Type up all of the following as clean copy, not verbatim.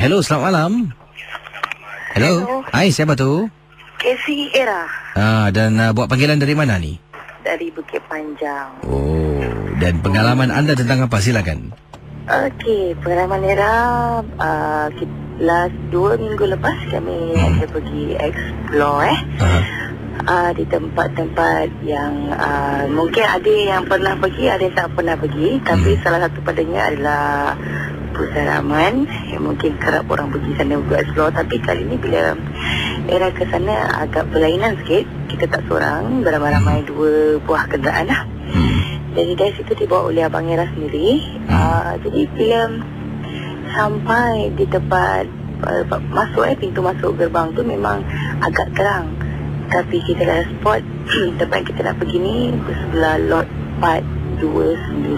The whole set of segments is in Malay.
Hello, selamat malam. Hello. Hai, siapa tu? Casey Era. Dan buat panggilan dari mana ni? Dari Bukit Panjang. Oh, dan pengalaman anda tentang apa? Silakan. Okey, pengalaman Era, last 2 minggu lepas kami ada pergi explore di tempat-tempat yang mungkin ada yang pernah pergi, ada yang tak pernah pergi. Tapi salah satu padanya adalah Pusat Rahman yang mungkin kerap orang pergi sana untuk explore. Tapi kali ni bila Era ke sana agak berlainan sikit. Kita tak seorang, beramai-ramai 2 buah kenderaan lah. Jadi dari situ dibawa oleh Abang Era sendiri. Jadi bila sampai di tempat masuk pintu masuk gerbang tu memang agak terang. Tapi kita dah spot tempat yang kita nak pergi ni sebelah lot 429.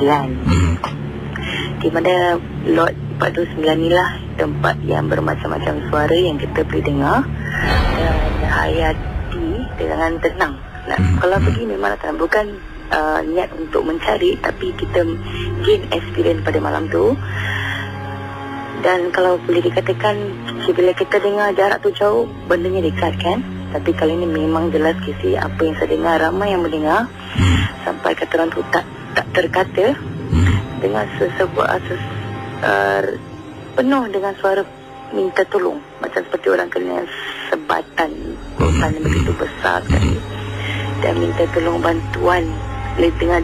Di mana lot 429 ni lah tempat yang bermacam-macam suara yang kita boleh dengar dan hayati dengan tenang. Kalau pergi memang tenang, bukan niat untuk mencari, tapi kita gain experience pada malam tu. Dan kalau boleh dikatakan bila kita dengar jarak tu jauh, bendanya dekat kan. Tapi kali ni memang jelas kisi apa yang saya dengar, ramai yang mendengar sampai kata orang tu tak terkata dengan sebuah penuh dengan suara minta tolong, macam seperti orang kena sebatan yang begitu besar sekali dan minta tolong bantuan. Boleh dengar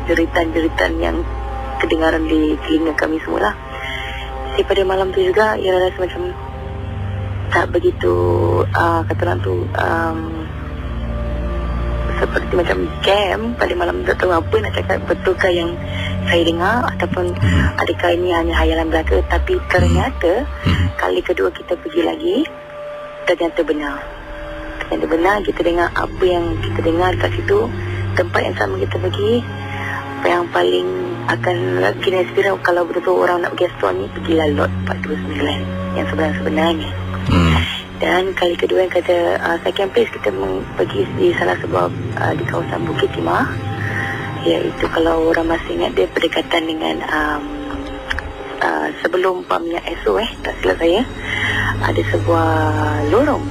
jeritan-jeritan yang kedengaran di telinga kami semua lah. Jadi pada malam tu juga ia rasa macam tak begitu kata orang tu seperti macam jam pada malam tu. Tak tahu apa nak cakap, betulkah yang saya dengar ataupun adakah ini hanya hayalan belaka. Tapi ternyata kali kedua kita pergi lagi, ternyata benar kita dengar apa yang kita dengar dekat situ. Tempat yang sama kita pergi, yang paling akan kena experience kalau betul-betul orang nak pergi explore ni, pergilah lot 429 yang sebenarnya. Dan kali kedua yang kata second place kita pergi di salah sebuah di kawasan Bukit Timah, iaitu kalau orang masih ingat dia berdekatan dengan sebelum pumpnya ESO tak silap saya, ada sebuah lorong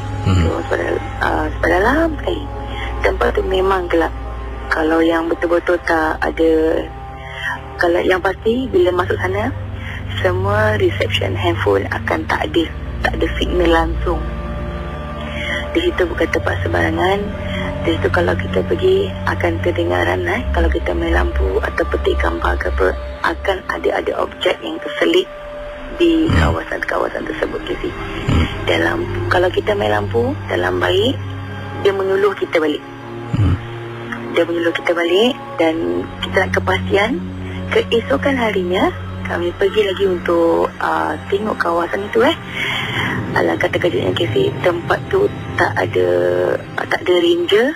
sebelah dalam sekali. Tempat tu memang gelap. Kalau yang betul-betul tak ada, kalau yang pasti bila masuk sana semua reception handphone akan tak ada signal langsung. Di situ bukan tempat sembarangan. Di situ kalau kita pergi akan terdengaran kalau kita main lampu atau petik gambar ke apa, akan ada objek yang terselit di kawasan tersebut. Dalam kalau kita main lampu dalam baik, dia menyuluh kita balik. Dan kita nak kepastian keesokan harinya kami pergi lagi untuk tengok kawasan itu. Alangkah terkejutnya Casey, tempat tu tak ada ranger,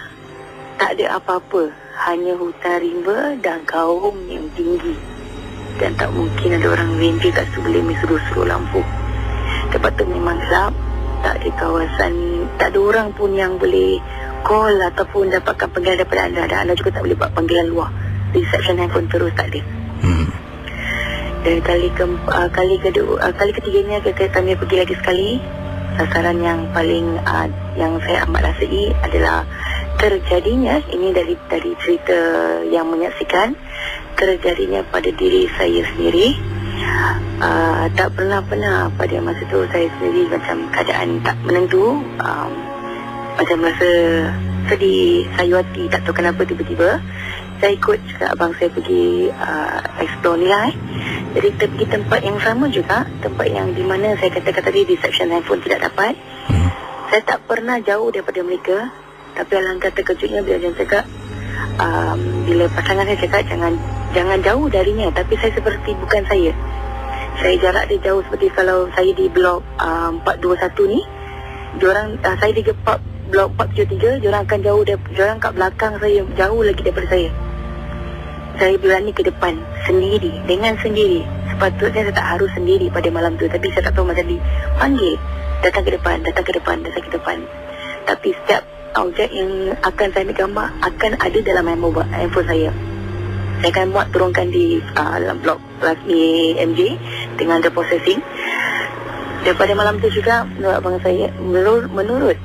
tak ada apa-apa, hanya hutan rimba dan kaum yang tinggi. Dan tak mungkin ada orang ranger kat situ boleh suruh lampu. Tempat tu memang gelap, tak ada kawasan, tak ada orang pun yang boleh call ataupun dapatkan panggilan daripada anda. Dan anda juga tak boleh buat panggilan luar. Reception handphone terus tak ada. Dan kali ketiganya kami pergi lagi sekali. Sasaran yang paling yang saya amat rasai adalah terjadinya, ini dari cerita yang menyaksikan, terjadinya pada diri saya sendiri. Tak pernah pada masa tu saya sendiri macam keadaan tak menentu, macam rasa sedih, sayuati, tak tahu kenapa tiba-tiba saya ikut cakap abang saya pergi explore ni lah. Jadi kita pergi tempat yang sama juga, tempat yang di mana saya katakan tadi reception handphone tidak dapat. Saya tak pernah jauh daripada mereka, tapi alangkah terkejutnya bila dia cakap, bila pasangan saya cakap jangan jauh darinya, tapi saya seperti bukan saya jarak dia jauh. Seperti kalau saya di blok 421 ni, diorang saya di blok 473, diorang akan jauh, diorang kat belakang saya, jauh lagi daripada saya. Saya berani ke depan sendiri, dengan sendiri. Sepatutnya saya tak harus sendiri pada malam tu, tapi saya tak tahu macam dipanggil, datang ke depan. Tapi setiap objek yang akan saya ambil gambar akan ada dalam handphone saya. Saya akan muat turunkan di dalam blog MJ dengan the processing. Daripada malam tu juga menurut abang saya, menurut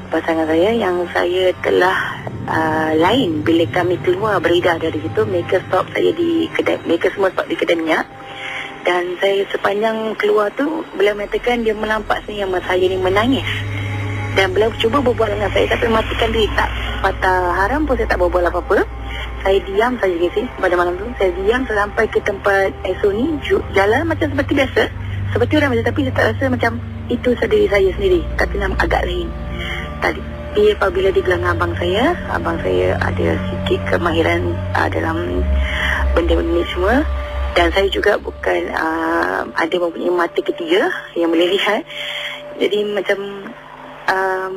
pasangan saya yang saya telah lain bila kami keluar beredar dari situ. Mereka stop saya di kedai, mereka semua stop di kedai minyak. Dan saya sepanjang keluar tu, beliau mengatakan dia menampak saya yang saya ni menangis. Dan beliau cuba berbual dengan saya, tapi memastikan diri tak patah haram pun saya tak berbual apa-apa. Saya diam saja Casey. Pada malam tu saya diam sampai ke tempat Esok ni, jalan macam seperti biasa, seperti orang biasa, tapi saya tak rasa macam itu diri saya sendiri, tapi nama agak lain. Tapi apabila dibilang abang saya ada sikit kemahiran dalam benda-benda ni semua. Dan saya juga bukan ada mempunyai mata ketiga yang boleh lihat. Jadi macam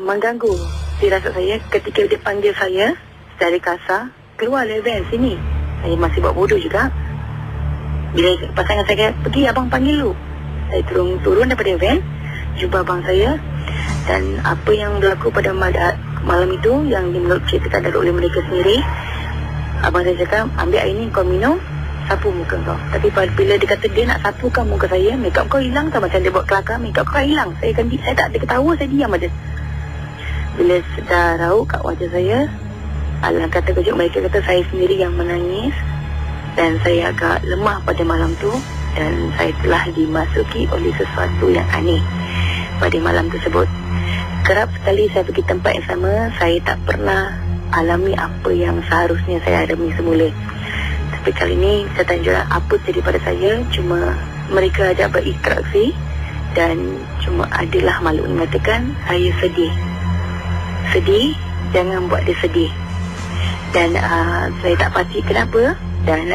mengganggu firasat saya ketika dia panggil saya secara kasar, keluar dari van sini. Saya masih buat bodoh juga. Bila pasangan saya pergi, abang panggil lu. Saya turun daripada van, jumpa abang saya. Dan apa yang berlaku pada malam itu yang menurut ceritakan oleh mereka sendiri, abang saya cakap, ambil air ni kau minum, sapu muka kau. Tapi bila dia kata dia nak sapukan muka saya, makeup kau hilang tau. Macam dia buat kelakar, makeup kau hilang. Saya tak ada ketawa, saya diam aja. Bila sedar rauk kat wajah saya, alangkah terkejut mereka kata saya sendiri yang menangis. Dan saya agak lemah pada malam tu. Dan saya telah dimasuki oleh sesuatu yang aneh pada malam tersebut. Kerap sekali saya pergi tempat yang sama, saya tak pernah alami apa yang seharusnya saya alami semula. Tapi kali ini saya tanya apa jadi pada saya. Cuma mereka ajak berinteraksi. Dan cuma adalah makhluk yang mengatakan saya sedih. Sedih, jangan buat dia sedih. Dan saya tak pasti kenapa. Dan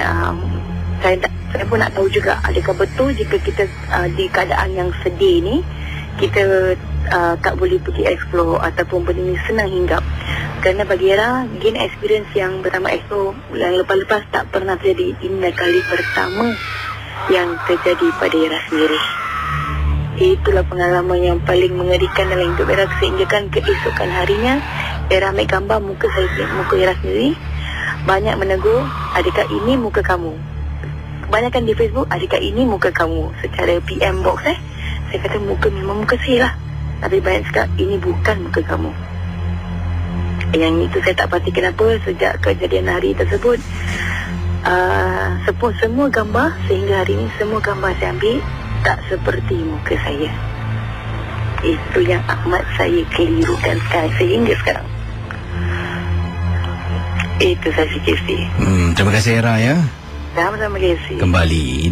saya pun nak tahu juga, adakah betul jika kita di keadaan yang sedih ni, kita tak boleh pergi explore ataupun benda ni senang hinggap. Kerana bagi Era, gain experience yang bernama explore yang lepas-lepas tak pernah terjadi. Ini kali pertama yang terjadi pada Era sendiri. Itulah pengalaman yang paling mengerikan dalam hidup Era, sehingga kan keesokan harinya Era ambil gambar muka Era sendiri. Banyak menegur, adakah ini muka kamu? Kebanyakan di Facebook, adakah ini muka kamu? Secara PM box saya kata memang muka saya lah. Tapi banyak cakap ini bukan muka kamu. Yang itu saya tak pasti kenapa sejak kejadian hari tersebut. Semua gambar sehingga hari ini, semua gambar saya ambil tak seperti muka saya. Itu yang amat saya kelirukan sekarang, sehingga sekarang. Itu saya fikir sih. Terima kasih Era ya. Sama-sama Casey. Kembali.